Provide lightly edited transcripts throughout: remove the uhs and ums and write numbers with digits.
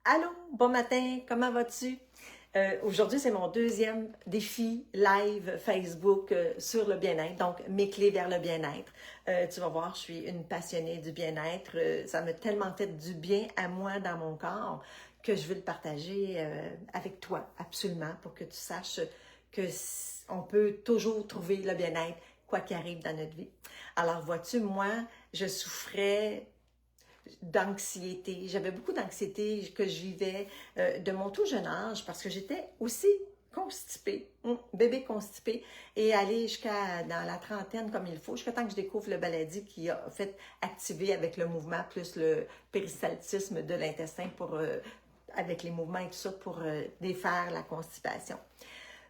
Allô, bon matin, comment vas-tu? Aujourd'hui, c'est mon deuxième défi live Facebook sur le bien-être, donc mes clés vers le bien-être. Tu vas voir, je suis une passionnée du bien-être. Ça m'a tellement fait du bien à moi dans mon corps que je veux le partager avec toi, absolument, pour que tu saches que on peut toujours trouver le bien-être, quoi qu'il arrive dans notre vie. Alors, vois-tu, moi, je souffrais d'anxiété. J'avais beaucoup d'anxiété que je vivais de mon tout jeune âge parce que j'étais aussi constipée, bébé constipé, et aller jusqu'à dans la trentaine comme il faut, jusqu'à temps que je découvre le baladi qui a fait activer avec le mouvement plus le péristaltisme de l'intestin pour avec les mouvements et tout ça pour défaire la constipation.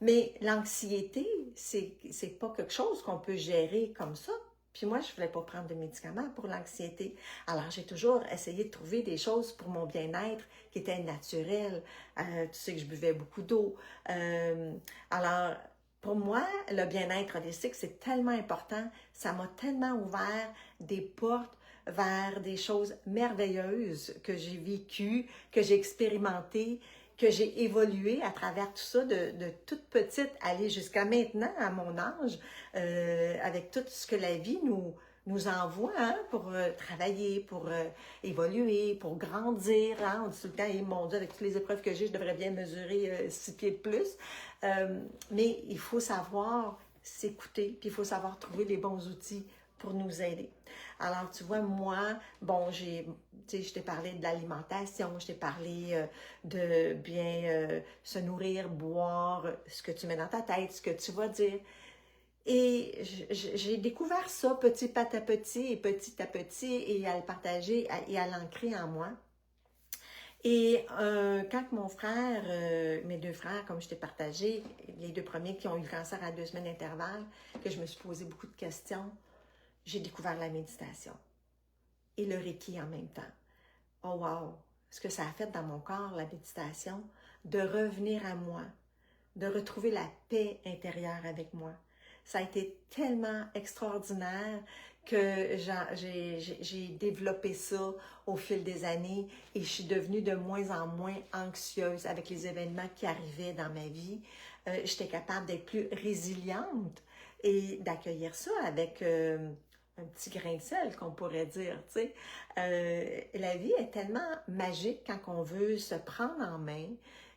Mais l'anxiété, c'est pas quelque chose qu'on peut gérer comme ça. Puis moi, je voulais pas prendre de médicaments pour l'anxiété. Alors, j'ai toujours essayé de trouver des choses pour mon bien-être qui étaient naturelles. Tu sais que je buvais beaucoup d'eau. Alors, pour moi, le bien-être holistique, c'est tellement important. Ça m'a tellement ouvert des portes vers des choses merveilleuses que j'ai vécues, que j'ai expérimentées, que j'ai évolué à travers tout ça, de toute petite, aller jusqu'à maintenant, à mon âge, avec tout ce que la vie nous envoie hein, pour travailler, pour évoluer, pour grandir. Hein. On dit tout le temps, hey, mon Dieu, avec toutes les épreuves que j'ai, je devrais bien mesurer 6 pieds de plus. Mais il faut savoir s'écouter, puis il faut savoir trouver les bons outils pour nous aider. Alors, tu vois, moi, bon, je t'ai parlé de l'alimentation, je t'ai parlé de bien se nourrir, boire, ce que tu mets dans ta tête, ce que tu vas dire. Et j'ai découvert ça petit à petit, et à le partager et à l'ancrer en moi. Et quand mon frère, mes deux frères, comme je t'ai partagé, les deux premiers qui ont eu le cancer à 2 semaines d'intervalle, que je me suis posé beaucoup de questions, j'ai découvert la méditation et le Reiki en même temps. Oh wow! Ce que ça a fait dans mon corps, la méditation, de revenir à moi, de retrouver la paix intérieure avec moi. Ça a été tellement extraordinaire que j'ai développé ça au fil des années et je suis devenue de moins en moins anxieuse avec les événements qui arrivaient dans ma vie. J'étais capable d'être plus résiliente et d'accueillir ça avec un petit grain de sel, qu'on pourrait dire, tu sais. La vie est tellement magique quand on veut se prendre en main.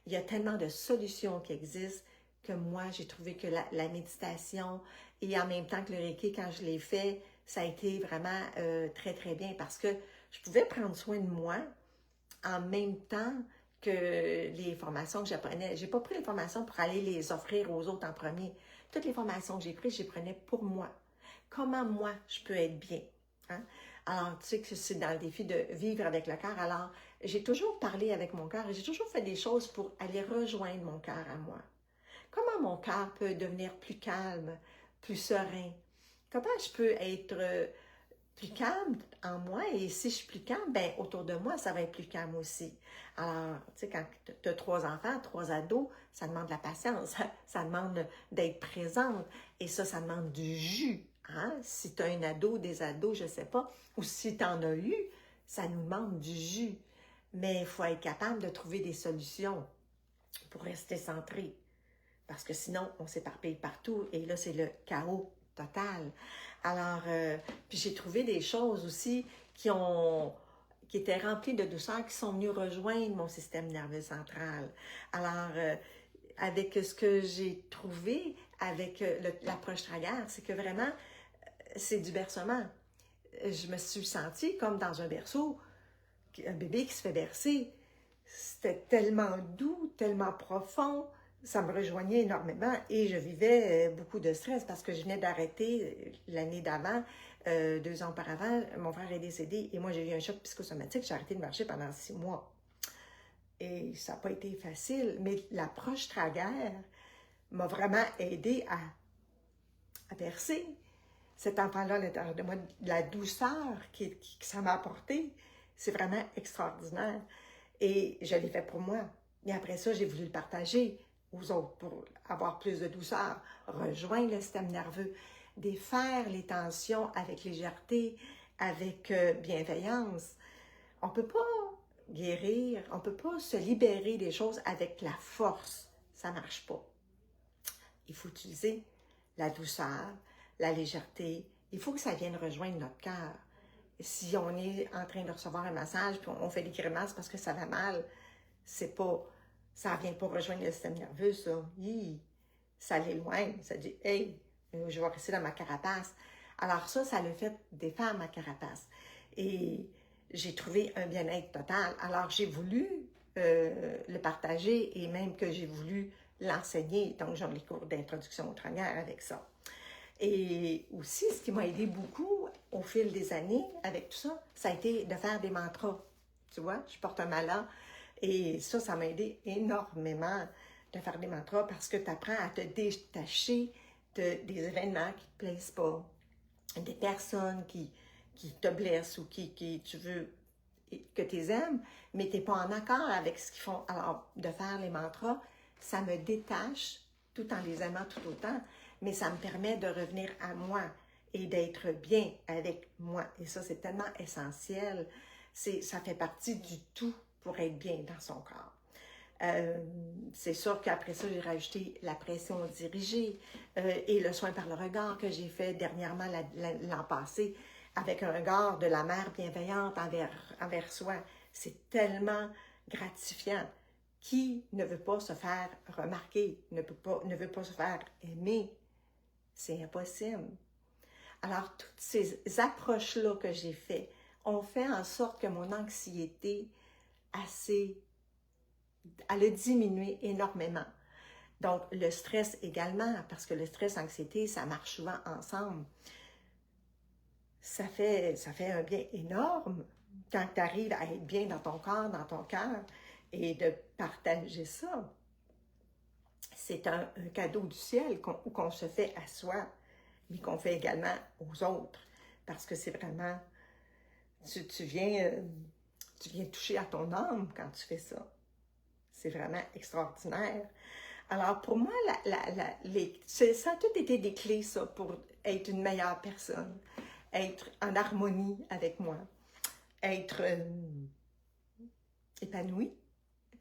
Il y a tellement de solutions qui existent que moi, j'ai trouvé que la méditation et en même temps que le Reiki, quand je l'ai fait, ça a été vraiment très, très bien parce que je pouvais prendre soin de moi en même temps que les formations que j'apprenais. J'ai pas pris les formations pour aller les offrir aux autres en premier. Toutes les formations que j'ai prises, je les prenais pour moi. Comment moi, je peux être bien? Hein? Alors, tu sais que c'est dans le défi de vivre avec le cœur. Alors, j'ai toujours parlé avec mon cœur et j'ai toujours fait des choses pour aller rejoindre mon cœur à moi. Comment mon cœur peut devenir plus calme, plus serein? Comment je peux être plus calme en moi et si je suis plus calme, ben autour de moi, ça va être plus calme aussi. Alors, tu sais, quand tu as 3 enfants, 3 ados, ça demande de la patience, ça demande d'être présente et ça demande du jus. Hein? Si tu as un ado, des ados, je ne sais pas, ou si tu en as eu, ça nous demande du jus. Mais il faut être capable de trouver des solutions pour rester centré. Parce que sinon, on s'éparpille partout et là, c'est le chaos total. Alors, puis j'ai trouvé des choses aussi qui étaient remplies de douceur, qui sont venues rejoindre mon système nerveux central. Alors, avec ce que j'ai trouvé avec l'approche Trager, c'est que vraiment, c'est du bercement. Je me suis sentie comme dans un berceau, un bébé qui se fait bercer. C'était tellement doux, tellement profond. Ça me rejoignait énormément et je vivais beaucoup de stress parce que je venais d'arrêter l'année d'avant, 2 ans auparavant, mon frère est décédé et moi j'ai eu un choc psychosomatique, j'ai arrêté de marcher pendant 6 mois. Et ça n'a pas été facile, mais l'approche Trager m'a vraiment aidé à percer cet enfant-là à l'intérieur de moi, la douceur que ça m'a apporté, c'est vraiment extraordinaire. Et je l'ai fait pour moi. Et après ça, j'ai voulu le partager aux autres pour avoir plus de douceur, rejoindre le système nerveux, défaire les tensions avec légèreté, avec bienveillance. On ne peut pas guérir, on ne peut pas se libérer des choses avec la force. Ça ne marche pas. Il faut utiliser la douceur, la légèreté. Il faut que ça vienne rejoindre notre cœur. Si on est en train de recevoir un massage puis on fait des grimaces parce que ça va mal, c'est pas, ça ne vient pas rejoindre le système nerveux, ça. Ça l'éloigne. Ça dit, hey, je vais rester dans ma carapace. Alors ça le fait défaire ma carapace. Et j'ai trouvé un bien-être total. Alors j'ai voulu le partager et même que j'ai voulu l'enseigner. Donc j'ai les cours d'introduction aux tranières avec ça. Et aussi, ce qui m'a aidé beaucoup au fil des années avec tout ça, ça a été de faire des mantras. Tu vois, je porte un mala et ça m'a aidé énormément de faire des mantras parce que tu apprends à te détacher des événements qui ne te plaisent pas, des personnes qui te blessent ou qui tu veux que tu les aimes, mais tu n'es pas en accord avec ce qu'ils font. Alors, de faire les mantras, ça me détache tout en les aimant tout autant, mais ça me permet de revenir à moi et d'être bien avec moi. Et ça, c'est tellement essentiel. Ça fait partie du tout pour être bien dans son corps. C'est sûr qu'après ça, j'ai rajouté la pression dirigée et le soin par le regard que j'ai fait dernièrement l'an passé avec un regard de la mère bienveillante envers soi. C'est tellement gratifiant. Qui ne veut pas se faire remarquer, ne veut pas se faire aimer? C'est impossible. Alors, toutes ces approches-là que j'ai faites ont fait en sorte que mon anxiété elle a diminué énormément. Donc, le stress également, parce que le stress et l'anxiété, ça marche souvent ensemble. Ça fait un bien énorme quand tu arrives à être bien dans ton corps, dans ton cœur, et de partager ça. C'est un cadeau du ciel qu'on se fait à soi, mais qu'on fait également aux autres. Parce que c'est vraiment, tu viens toucher à ton âme quand tu fais ça. C'est vraiment extraordinaire. Alors, pour moi, ça a tout été des clés, ça, pour être une meilleure personne, être en harmonie avec moi, être épanouie,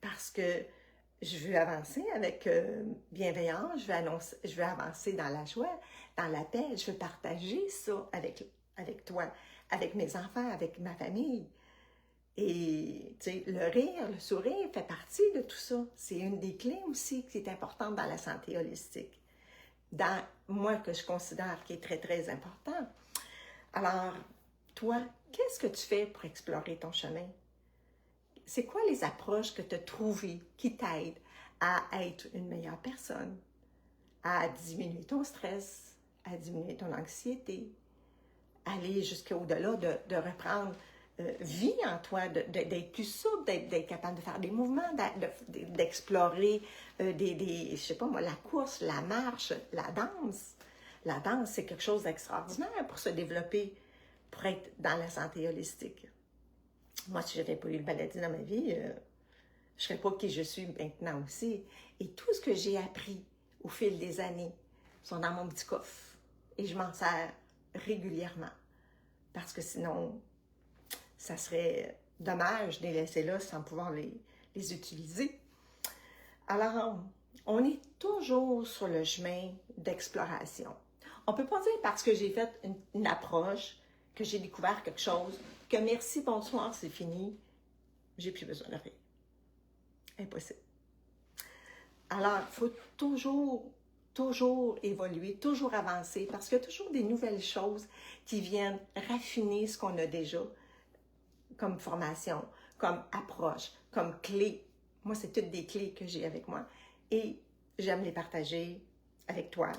parce que je veux avancer avec bienveillance, je veux avancer dans la joie, dans la paix, je veux partager ça avec toi, avec mes enfants, avec ma famille. Et tu sais, le rire, le sourire fait partie de tout ça. C'est une des clés aussi qui est importante dans la santé holistique. Dans moi, que je considère qui est très, très important. Alors, toi, qu'est-ce que tu fais pour explorer ton chemin? C'est quoi les approches que tu as trouvées qui t'aident à être une meilleure personne, à diminuer ton stress, à diminuer ton anxiété, aller jusqu'au-delà de reprendre vie en toi, d'être plus souple, d'être capable de faire des mouvements, d'explorer je sais pas moi, la course, la marche, la danse. La danse, c'est quelque chose d'extraordinaire pour se développer, pour être dans la santé holistique. Moi, si je n'avais pas eu le baladi dans ma vie, je ne serais pas qui je suis maintenant aussi. Et tout ce que j'ai appris au fil des années sont dans mon petit coffre. Et je m'en sers régulièrement. Parce que sinon, ça serait dommage de les laisser là sans pouvoir les utiliser. Alors, on est toujours sur le chemin d'exploration. On ne peut pas dire parce que j'ai fait une approche, que j'ai découvert quelque chose, que merci, bonsoir, c'est fini, j'ai plus besoin de rien. Impossible. Alors, il faut toujours évoluer, toujours avancer, parce qu'il y a toujours des nouvelles choses qui viennent raffiner ce qu'on a déjà comme formation, comme approche, comme clé. Moi, c'est toutes des clés que j'ai avec moi et j'aime les partager avec toi.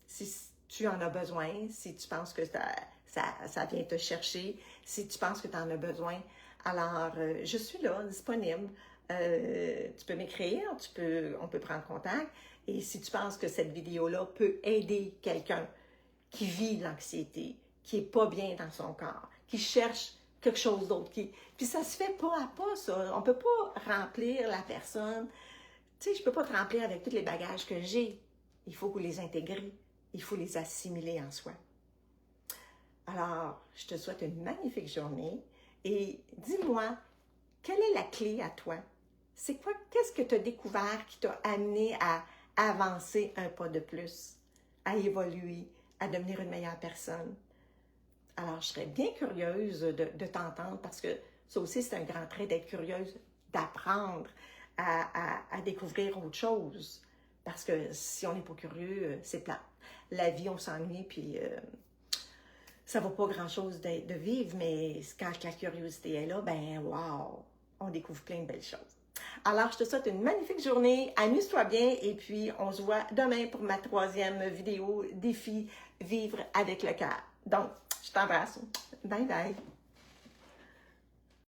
Si tu en as besoin, si tu penses que ça vient te chercher, si tu penses que tu en as besoin, alors je suis là, disponible. Tu peux m'écrire, on peut prendre contact. Et si tu penses que cette vidéo-là peut aider quelqu'un qui vit l'anxiété, qui n'est pas bien dans son corps, qui cherche quelque chose d'autre. Puis ça se fait pas à pas, ça. On ne peut pas remplir la personne. Tu sais, je ne peux pas te remplir avec tous les bagages que j'ai. Il faut les intégrer. Il faut les assimiler en soi. Alors, je te souhaite une magnifique journée et dis-moi, quelle est la clé à toi? C'est quoi? Qu'est-ce que tu as découvert qui t'a amené à avancer un pas de plus, à évoluer, à devenir une meilleure personne? Alors, je serais bien curieuse de t'entendre parce que ça aussi, c'est un grand trait d'être curieuse, d'apprendre à découvrir autre chose. Parce que si on n'est pas curieux, c'est plat. La vie, on s'ennuie, puis ça ne vaut pas grand-chose de vivre, mais quand la curiosité est là, ben wow, on découvre plein de belles choses. Alors, je te souhaite une magnifique journée, amuse-toi bien, et puis on se voit demain pour ma 3e vidéo défi Vivre avec le cœur. Donc, je t'embrasse. Bye bye.